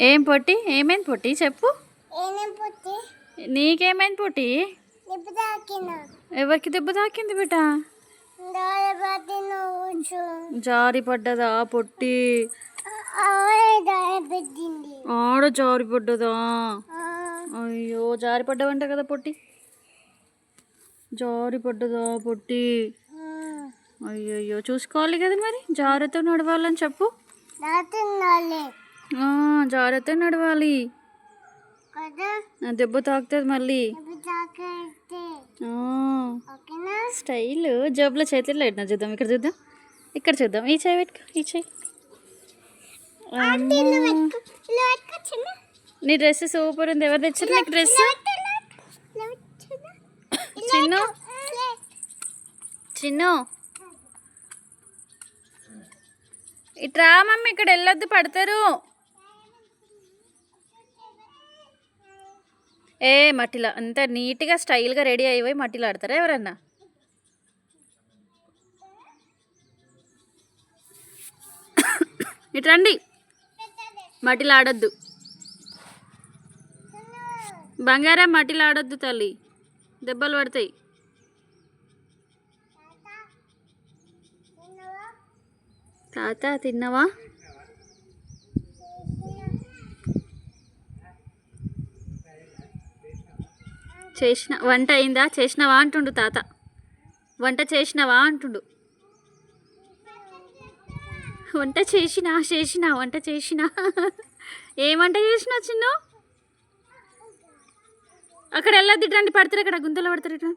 ఏం పొట్టి? ఏమైంది పొట్టి చెప్పు. నీకేమైంది పొట్టి? ఎవరికి దెబ్బ తాకింది బిడ్డ? జారి పడ్డదా పొట్టి? ఆడ జారి పడ్డదా? అయ్యో జారి పడ్డావంట కదా పొట్టి. జారి పడ్డదా పొట్టి? అయ్యయ్యో చూసుకోవాలి కదా మరి, జాగ్రత్తగా నడవాలని చెప్పు. జాగ్రత్తగా నడవాలి, దెబ్బ తాకుతుంది మళ్ళీ. స్టైల్ జబ్బులో చేతుల్లో పెట్టినా చూద్దాం. ఇక్కడ చూద్దాం, ఇక్కడ చూద్దాం. ఈ చేయి పెట్టుకో, ఈ చేయి. నీ డ్రెస్ సూపర్ ఉంది. ఎవరు తెచ్చారు నీకు డ్రెస్? చిన్ను చిన్ను ఇట్రా మమ్మీ, ఇక్కడ వెళ్ళొద్దు పడతారు. మట్టిలో అంత నీట్గా స్టైల్గా రెడీ అయిపోయి మట్టిలో ఆడతారా ఎవరన్నా? ఇట్రండి, మట్టిలో ఆడొద్దు. బంగారం మట్టిలో ఆడొద్దు తల్లి, దెబ్బలు పడతాయి. తాత తిన్నావా? వంట అయిందా? చేసినావా అంటుండు తాత. వంట చేసినావా అంటుండు. వంట చేసినా వంట చేసినా. ఏం వంట చేసినావు చిన్న? అక్కడ వెళ్ళొద్దు, ఇట్లాంటి పడతారు, అక్కడ గుంతలు పడతారు. ఇట్లా